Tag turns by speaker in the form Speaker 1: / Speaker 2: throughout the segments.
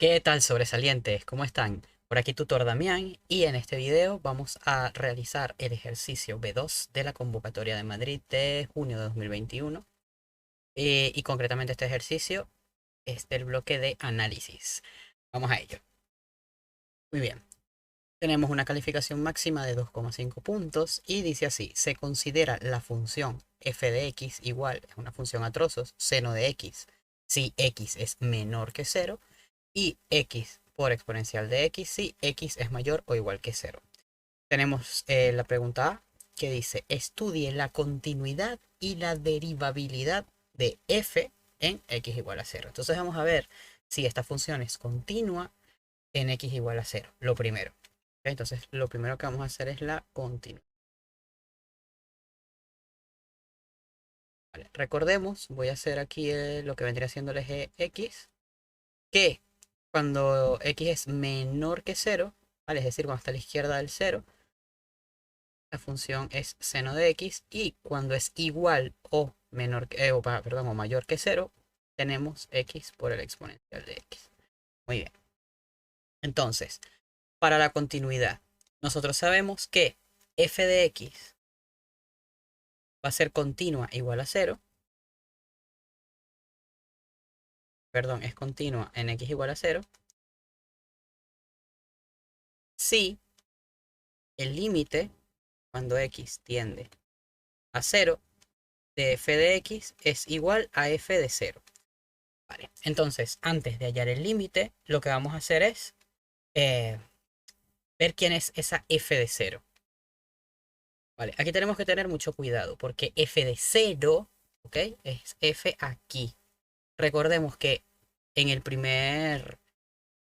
Speaker 1: ¿Qué tal, sobresalientes? ¿Cómo están? Por aquí tutor Damián y en este video vamos a realizar el ejercicio B2 de la convocatoria de Madrid de junio de 2021 y concretamente este ejercicio es del bloque de análisis. Vamos a ello. Muy bien. Tenemos una calificación máxima de 2,5 puntos y dice así: se considera la función f de x igual, es una función a trozos, seno de x, si x es menor que 0 y x por exponencial de x si x es mayor o igual que 0. Tenemos la pregunta A que dice: estudie la continuidad y la derivabilidad de f en x igual a 0. Entonces vamos a ver si esta función es continua en x igual a 0, lo primero. Entonces lo primero que vamos a hacer es la continuidad. Vale, recordemos, voy a hacer aquí lo que vendría siendo el eje x, que cuando x es menor que 0, ¿vale? Es decir, cuando está a la izquierda del 0, la función es seno de x, y cuando es igual o menor que, perdón, o mayor que 0, tenemos x por el exponencial de x. Muy bien. Entonces, para la continuidad, nosotros sabemos que f de x va a ser continua igual a 0, perdón, es continua en x igual a 0, si el límite, cuando x tiende a 0, de f de x es igual a f de 0. Vale, entonces, antes de hallar el límite, lo que vamos a hacer es eh, ver quién es esa f de 0. Vale, aquí tenemos que tener mucho cuidado porque f de 0, ¿ok? Es f aquí. Recordemos que en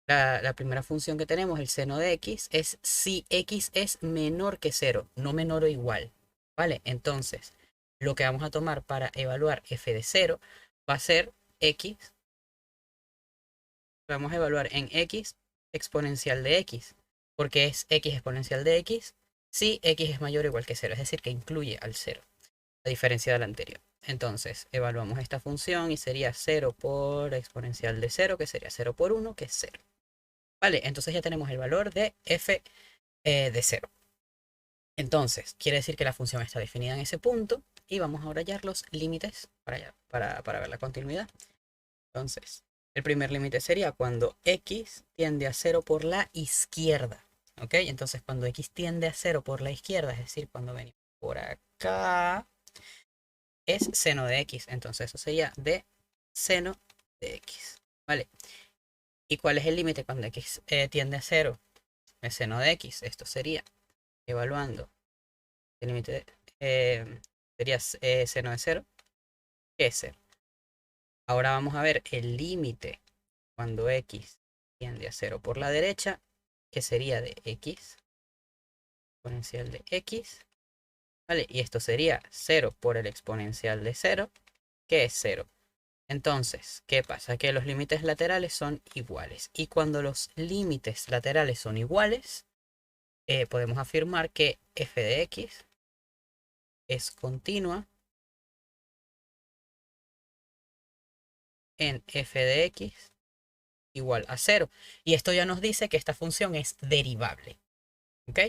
Speaker 1: la primera función que tenemos, el seno de x, es si x es menor que 0, no menor o igual. ¿Vale? Entonces, lo que vamos a tomar para evaluar f de 0 va a ser x. Vamos a evaluar en x exponencial de x, porque es x exponencial de x si x es mayor o igual que 0, es decir, que incluye al 0, a diferencia del anterior. Entonces, evaluamos esta función y sería 0 por exponencial de 0, que sería 0 por 1, que es 0. Vale, entonces ya tenemos el valor de f de 0. Entonces, quiere decir que la función está definida en ese punto y vamos ahora a hallar los límites para ver la continuidad. Entonces, el primer límite sería cuando x tiende a 0 por la izquierda. ¿Ok? Entonces, cuando x tiende a 0 por la izquierda, es decir, cuando venimos por acá, es seno de x. Entonces, eso sería de seno de x. ¿Vale? ¿Y cuál es el límite cuando x tiende a 0? Es seno de x. Esto sería, evaluando, el límite sería seno de 0, que es 0. Ahora vamos a ver el límite cuando x tiende a 0 por la derecha, que sería de x exponencial de x, ¿vale? Y esto sería 0 por el exponencial de 0, que es 0. Entonces, ¿qué pasa? Que los límites laterales son iguales. Y cuando los límites laterales son iguales, podemos afirmar que f de x es continua en f de x igual a 0. Y esto ya nos dice que esta función es derivable. ¿Ok?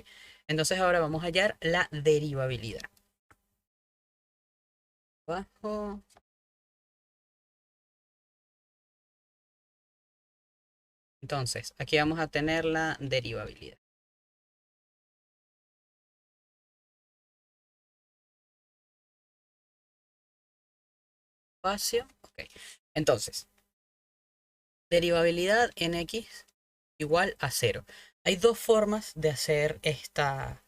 Speaker 1: Entonces ahora vamos a hallar la derivabilidad. Bajo. Entonces, aquí vamos a tener la derivabilidad. Espacio. Ok. Entonces, derivabilidad en x igual a 0. Hay dos formas de hacer esta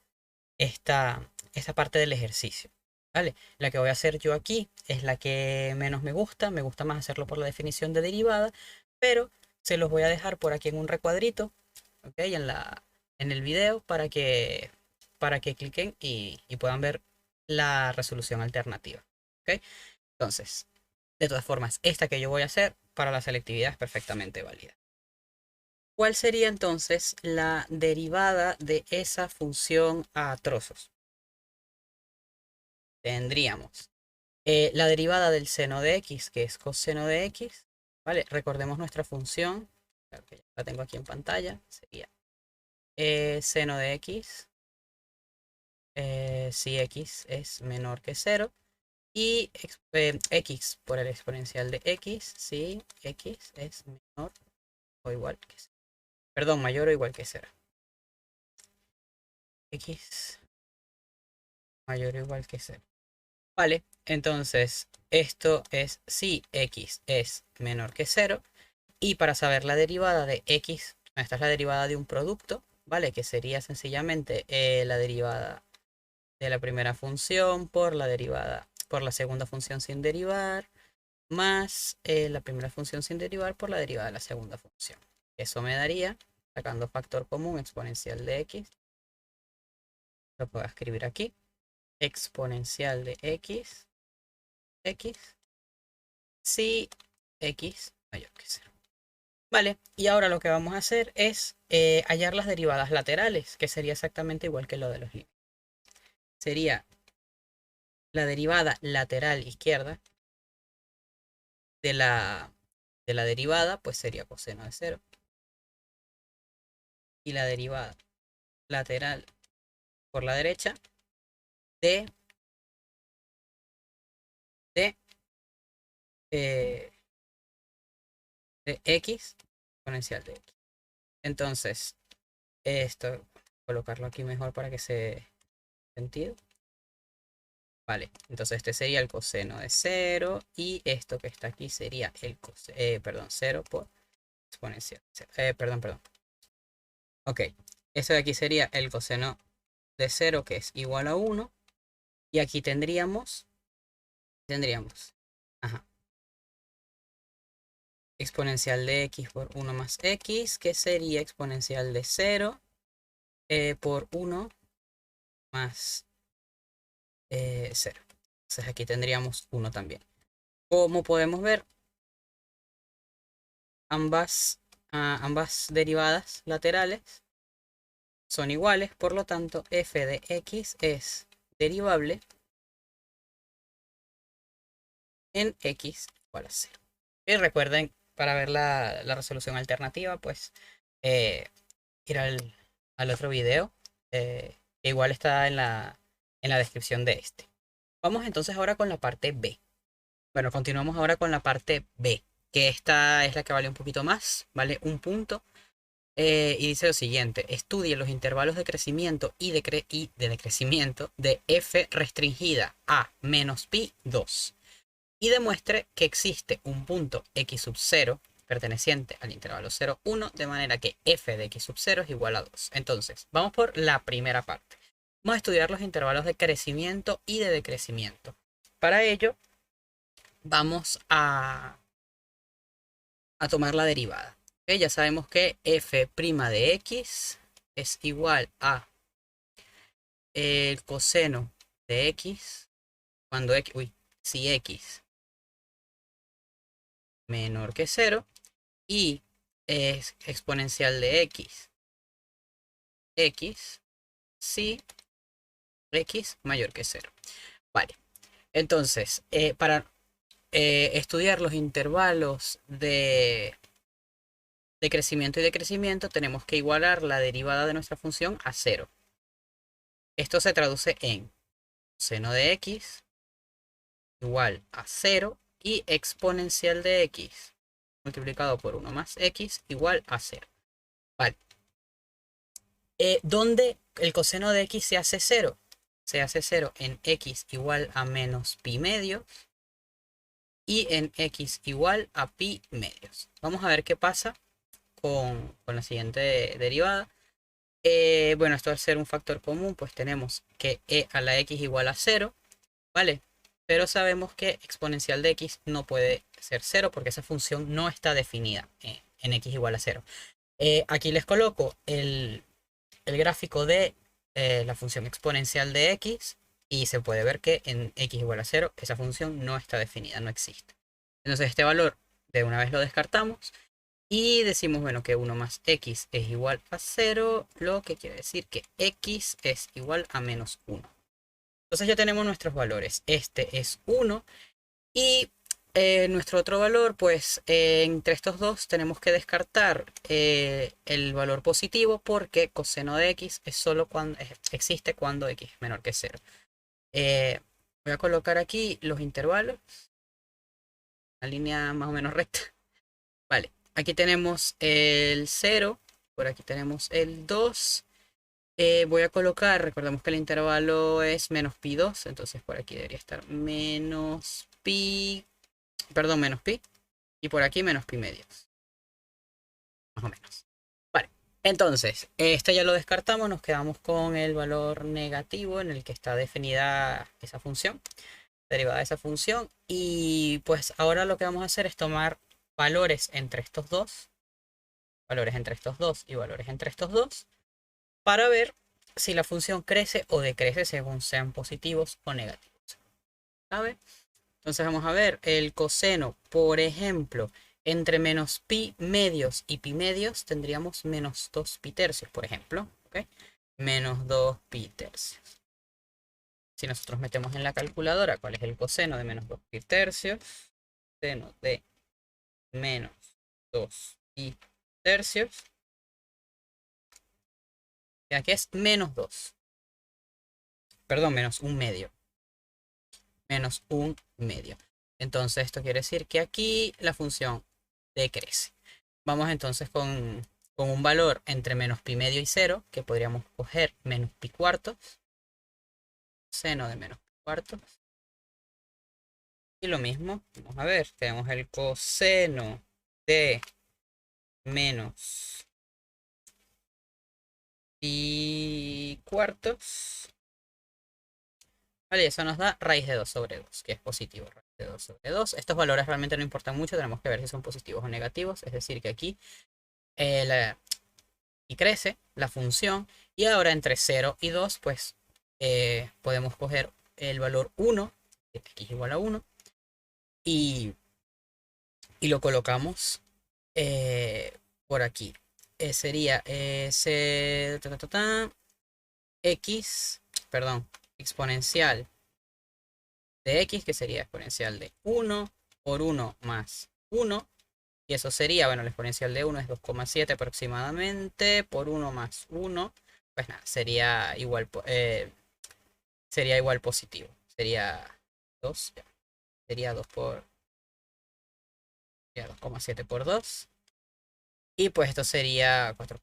Speaker 1: parte del ejercicio. ¿Vale? La que voy a hacer yo aquí es la que menos me gusta. Me gusta más hacerlo por la definición de derivada, pero se los voy a dejar por aquí en un recuadrito, ¿ok? En el video para que cliquen y puedan ver la resolución alternativa. ¿Ok? Entonces, de todas formas, esta que yo voy a hacer para la selectividad es perfectamente válida. ¿Cuál sería entonces la derivada de esa función a trozos? Tendríamos la derivada del seno de x, que es coseno de x, ¿vale? Recordemos nuestra función Claro que ya la tengo aquí en pantalla. Sería seno de x, si x es menor que 0. Y x por el exponencial de x, si x es menor o igual que 0. Perdón, mayor o igual que 0. X mayor o igual que 0. Vale, entonces esto es si x es menor que 0. Y para saber la derivada de x, esta es la derivada de un producto, ¿vale? Que sería sencillamente la derivada de la primera función por la derivada, por la segunda función sin derivar, más la primera función sin derivar por la derivada de la segunda función. Eso me daría, sacando factor común, exponencial de x. Lo puedo escribir aquí. Exponencial de x, si x mayor que 0. Vale, y ahora lo que vamos a hacer es hallar las derivadas laterales, que sería exactamente igual que lo de los límites. Sería la derivada lateral izquierda de la derivada, pues sería coseno de 0. Y la derivada lateral por la derecha de, de, eh, de x exponencial de x. Entonces, esto, colocarlo aquí mejor para que se sentido. Vale, entonces este sería el coseno de 0 y esto que está aquí sería el perdón, 0 por exponencial. Perdón. Ok, eso de aquí sería el coseno de 0 que es igual a 1 y aquí tendríamos, ajá, exponencial de x por 1 más x que sería exponencial de 0 por 1 más 0. Entonces aquí tendríamos 1 también. Como podemos ver, ambas derivadas laterales son iguales, por lo tanto f de x es derivable en x igual a 0. Y recuerden, para ver la resolución alternativa, pues ir al otro video, que igual está en la descripción de este. Vamos entonces ahora con la parte B. Bueno, continuamos ahora con la parte B, que esta es la que vale un poquito más, vale un punto. Y dice lo siguiente: estudie los intervalos de crecimiento y de decrecimiento de f restringida a menos pi 2 y demuestre que existe un punto x sub 0 perteneciente al intervalo 0, 1, de manera que f de x sub 0 es igual a 2. Entonces, vamos por la primera parte. Vamos a estudiar los intervalos de crecimiento y de decrecimiento. Para ello, vamos a tomar la derivada. ¿Okay? Ya sabemos que f' de x es igual a el coseno de x cuando x, si x menor que 0 y es exponencial de x si x mayor que 0. Vale, entonces para estudiar los intervalos de crecimiento y decrecimiento tenemos que igualar la derivada de nuestra función a 0. Esto se traduce en seno de x igual a 0 y exponencial de x multiplicado por 1 más x igual a 0. Vale. ¿Dónde el coseno de x se hace 0? Se hace 0 en x igual a menos pi medios y en x igual a pi medios. Vamos a ver qué pasa con la siguiente derivada. Bueno, esto al ser un factor común, pues tenemos que e a la x igual a 0, ¿vale? Pero sabemos que exponencial de x no puede ser 0 porque esa función no está definida en x igual a 0. Aquí les coloco el gráfico de la función exponencial de x y se puede ver que en x igual a 0 esa función no está definida, no existe. Entonces este valor de una vez lo descartamos y decimos, bueno, que 1 más x es igual a 0, lo que quiere decir que x es igual a menos 1. Entonces ya tenemos nuestros valores. Este es 1 y nuestro otro valor, pues entre estos dos tenemos que descartar el valor positivo porque coseno de x es solo cuando existe cuando x es menor que 0. Voy a colocar aquí los intervalos, una línea más o menos recta. Vale, aquí tenemos el 0, por aquí tenemos el 2. Voy a colocar, recordemos que el intervalo es menos pi 2, entonces por aquí debería estar menos pi, perdón, menos pi, y por aquí menos pi medios, más o menos. Vale, entonces, esto ya lo descartamos, nos quedamos con el valor negativo en el que está definida esa función, derivada de esa función, y pues ahora lo que vamos a hacer es tomar valores entre estos dos, valores entre estos dos y valores entre estos dos, para ver si la función crece o decrece según sean positivos o negativos. ¿Sabe? Entonces vamos a ver el coseno, por ejemplo, entre menos pi medios y pi medios tendríamos menos 2 pi tercios, por ejemplo. ¿Ok? Menos 2 pi tercios. Si nosotros metemos en la calculadora cuál es el coseno de menos 2 pi tercios, seno de menos 2 pi tercios, ya que es menos 2. Perdón, menos 1 medio. Menos 1 medio. Entonces esto quiere decir que aquí la función decrece. Vamos entonces con un valor entre menos pi medio y 0, que podríamos coger menos pi cuartos, seno de menos pi cuartos. Y lo mismo, vamos a ver, tenemos el coseno de menos pi cuartos. Vale, eso nos da raíz de 2 sobre 2, que es positivo. Raíz de 2 sobre 2. Estos valores realmente no importan mucho, tenemos que ver si son positivos o negativos. Es decir, que aquí y crece la función. Y ahora entre 0 y 2, pues podemos coger el valor 1, que x es igual a 1, y, y lo colocamos por aquí. Sería ese x, perdón, exponencial de x, que sería exponencial de 1 por 1 más 1. Y eso sería, bueno, la exponencial de 1 es 2,7 aproximadamente, por 1 más 1. Pues nada, sería igual positivo. Sería 2, ya. Sería 2 por, sería 2,7 por 2. Y pues esto sería 4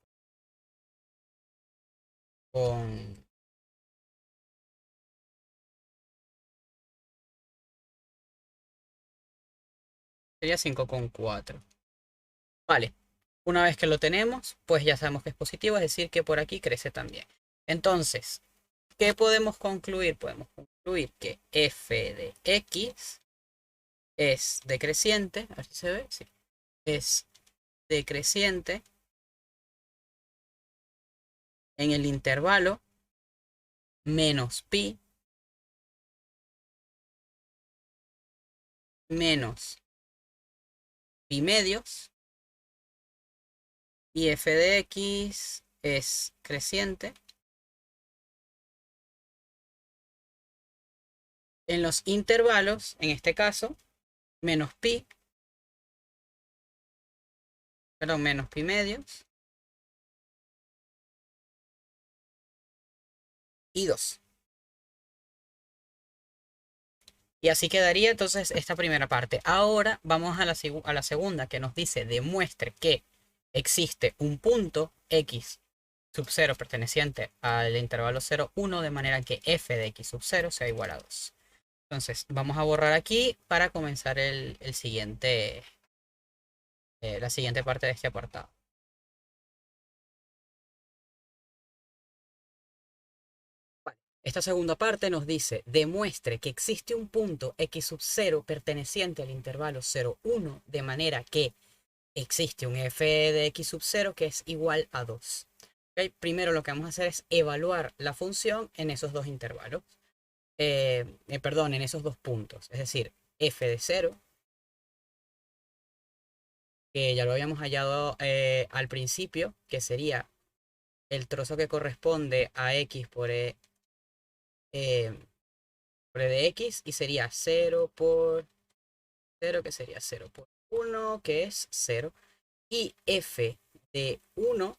Speaker 1: con, sería 5,4. Vale, una vez que lo tenemos, pues ya sabemos que es positivo, es decir, que por aquí crece también. Entonces, ¿qué podemos concluir? Podemos concluir que f de x es decreciente, a ver si se ve, sí, es decreciente en el intervalo menos pi menos pi medios, y f de x es creciente en los intervalos, en este caso, menos pi, perdón, menos pi medios y 2. Y así quedaría entonces esta primera parte. Ahora vamos a la segunda, que nos dice demuestre que existe un punto x sub 0 perteneciente al intervalo 0, 1, de manera que f de x sub 0 sea igual a 2. Entonces vamos a borrar aquí para comenzar el siguiente, la siguiente parte de este apartado. Esta segunda parte nos dice, demuestre que existe un punto x sub 0 perteneciente al intervalo 0, 1, de manera que existe un f de x sub 0 que es igual a 2. ¿Okay? Primero lo que vamos a hacer es evaluar la función en esos dos intervalos. Perdón, en esos dos puntos. Es decir, f de 0, que ya lo habíamos hallado al principio, que sería el trozo que corresponde a x eh, por e de x, y sería 0 por 0, que sería 0 por 1, que es 0. Y f de 1,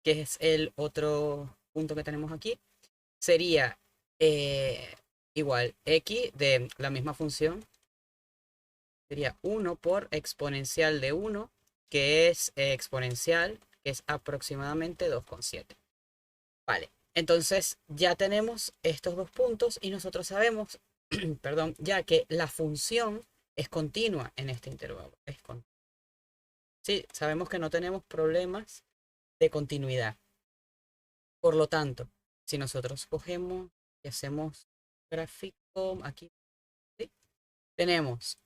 Speaker 1: que es el otro punto que tenemos aquí, sería igual x de la misma función. Sería 1 por exponencial de 1, que es exponencial, que es aproximadamente 2,7. Vale, entonces ya tenemos estos dos puntos y nosotros sabemos, perdón, ya que la función es continua en este intervalo. Sí, sabemos que no tenemos problemas de continuidad. Por lo tanto, si nosotros cogemos y hacemos gráfico aquí, ¿sí? Tenemos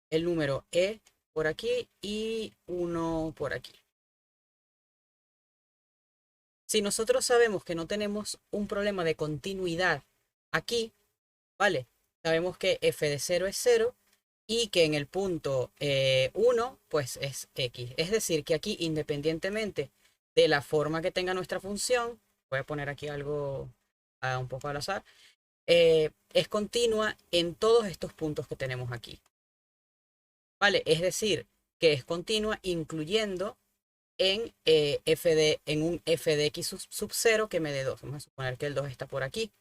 Speaker 1: el número e por aquí y 1 por aquí. Si nosotros sabemos que no tenemos un problema de continuidad aquí, ¿vale? Sabemos que f de 0 es 0 y que en el punto 1 pues es x. Es decir, que aquí independientemente de la forma que tenga nuestra función, voy a poner aquí algo un poco al azar, es continua en todos estos puntos que tenemos aquí. ¿Vale? Es decir, que es continua incluyendo en, en un f de x sub 0 que me dé 2. Vamos a suponer que el 2 está por aquí.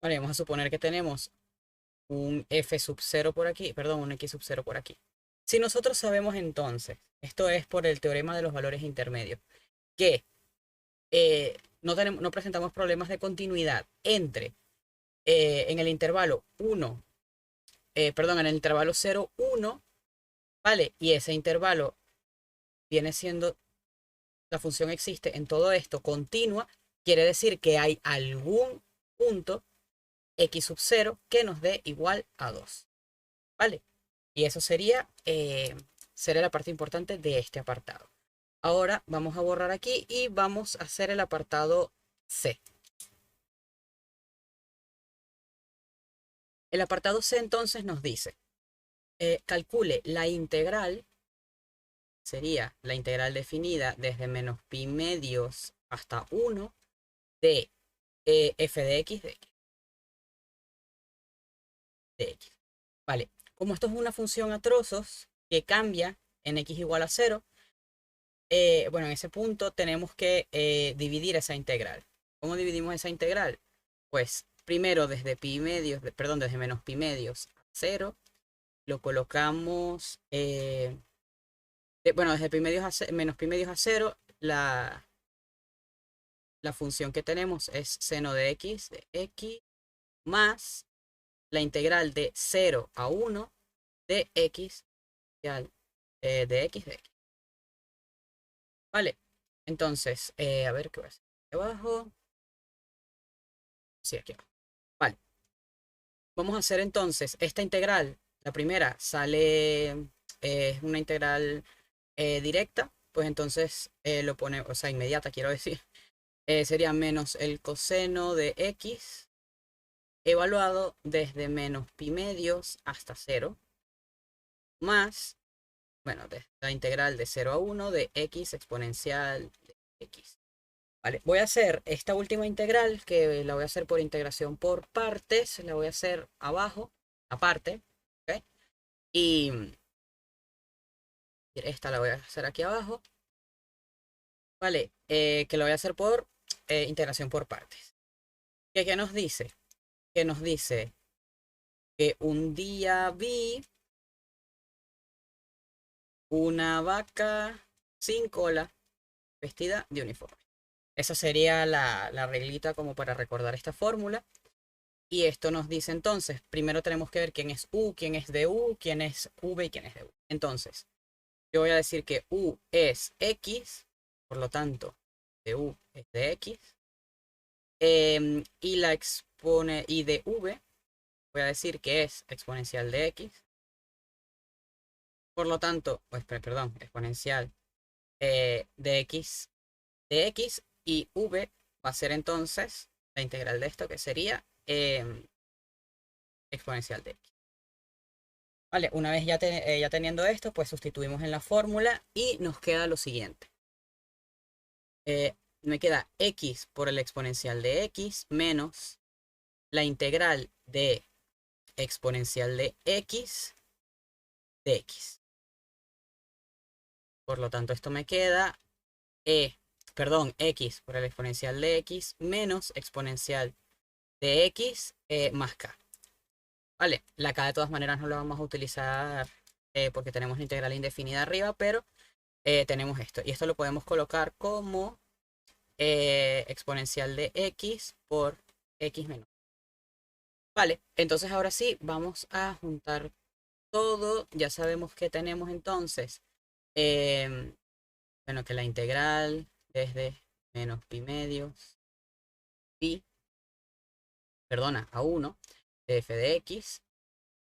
Speaker 1: Vale, vamos a suponer que tenemos un f sub 0 por aquí, perdón, un x sub 0 por aquí. Si nosotros sabemos entonces, esto es por el teorema de los valores intermedios, que no presentamos problemas de continuidad entre en el intervalo 1, perdón, en el intervalo 0, 1, ¿vale? Y ese intervalo viene siendo, la función existe en todo esto continua, quiere decir que hay algún punto x sub 0 que nos dé igual a 2, ¿vale? Y eso sería, sería la parte importante de este apartado. Ahora vamos a borrar aquí y vamos a hacer el apartado C. El apartado C entonces nos dice, calcule la integral, sería la integral definida desde menos pi medios hasta 1 de f de x de x. Vale, como esto es una función a trozos que cambia en x igual a 0, bueno, en ese punto tenemos que dividir esa integral. ¿Cómo dividimos esa integral? Pues primero desde pi medios, perdón, desde menos pi medios a 0, lo colocamos, bueno, desde pi medios a menos pi medios a 0, la función que tenemos es seno de x más la integral de 0 a 1 de x de x. Vale, entonces, a ver qué va a hacer aquí abajo. Sí, aquí abajo. Vale, vamos a hacer entonces esta integral. La primera sale, es una integral directa, pues entonces lo pone, o sea, inmediata quiero decir. Sería menos el coseno de x evaluado desde menos pi medios hasta 0, más, bueno, la integral de 0 a 1 de x exponencial de x. Vale, voy a hacer esta última integral, que la voy a hacer por integración por partes, la voy a hacer abajo, aparte, ¿ok? Y esta la voy a hacer aquí abajo, ¿vale? Que la voy a hacer por integración por partes. ¿Qué nos dice? Que nos dice que un día vi una vaca sin cola vestida de uniforme. Esa sería la reglita como para recordar esta fórmula. Y esto nos dice entonces, primero tenemos que ver quién es U, quién es de U, quién es V y quién es de U. Entonces, yo voy a decir que U es X, por lo tanto, de U es de X. Y y de V, voy a decir que es exponencial de X. Por lo tanto, pues, perdón, exponencial de X y V va a ser entonces la integral de esto que sería exponencial de X. Vale, una vez ya teniendo esto, pues sustituimos en la fórmula y nos queda lo siguiente. Me queda x por el exponencial de x menos la integral de exponencial de x de x. Por lo tanto, esto me queda x por el exponencial de x menos exponencial de x más k. Vale, la k de todas maneras no la vamos a utilizar porque tenemos la integral indefinida arriba, pero tenemos esto. Y esto lo podemos colocar como exponencial de x por x menos. Vale, entonces ahora sí, vamos a juntar todo. Ya sabemos que tenemos entonces, bueno, que la integral desde menos pi medios, pi, perdona, a 1 de f de x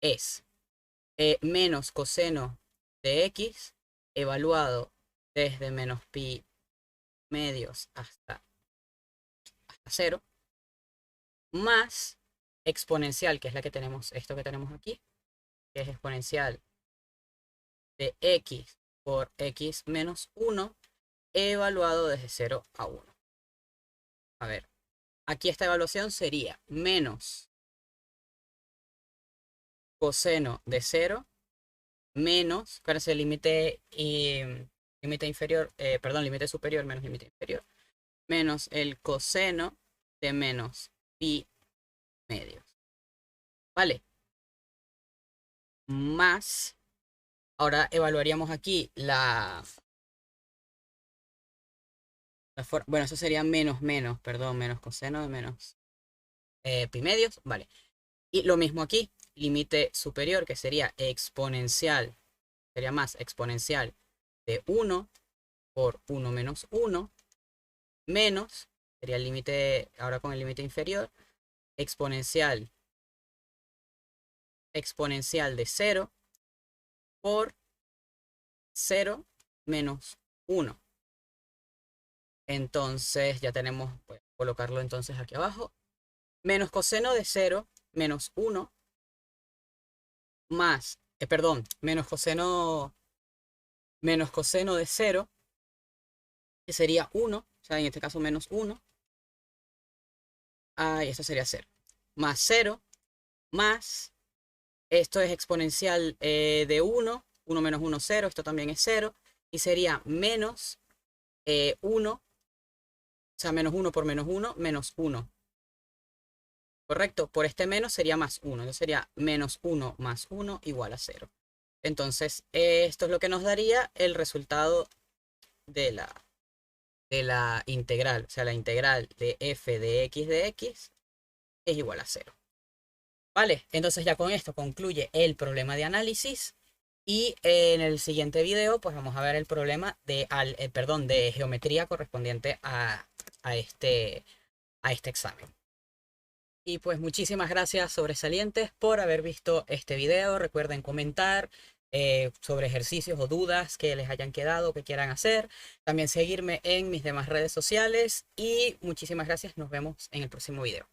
Speaker 1: es menos coseno de x evaluado desde menos pi medios hasta 0, más exponencial, que es la que tenemos, esto que tenemos aquí, que es exponencial de x por x menos 1, evaluado desde 0 a 1. A ver, aquí esta evaluación sería menos coseno de 0 menos, ¿cuál es el límite? Límite inferior, perdón, límite superior menos límite inferior, menos el coseno de menos pi medios. ¿Vale? Más, ahora evaluaríamos aquí bueno, eso sería perdón, menos coseno de menos pi medios, vale. Y lo mismo aquí, límite superior, que sería exponencial, sería más exponencial de 1 por 1 menos 1, menos, sería el límite, ahora con el límite inferior, exponencial de 0 por 0 menos 1. Entonces ya tenemos, pues, colocarlo entonces aquí abajo. Menos coseno de 0 menos 1 más, perdón, menos coseno de 0, que sería 1, o sea, en este caso menos 1. Y esto sería 0. Más 0, más, esto es exponencial de 1, 1 menos 1, 0, esto también es 0, y sería menos 1, o sea, menos 1 por menos 1, menos 1. ¿Correcto? Por este menos sería más 1. Entonces sería menos 1 más 1 igual a 0. Entonces, esto es lo que nos daría el resultado de la integral. O sea, la integral de f de x es igual a 0. Vale, entonces ya con esto concluye el problema de análisis. Y en el siguiente video, pues vamos a ver el problema de geometría correspondiente a este examen. Y pues muchísimas gracias, sobresalientes, por haber visto este video. Recuerden comentar sobre ejercicios o dudas que les hayan quedado, que quieran hacer. También seguirme en mis demás redes sociales. Y muchísimas gracias. Nos vemos en el próximo video.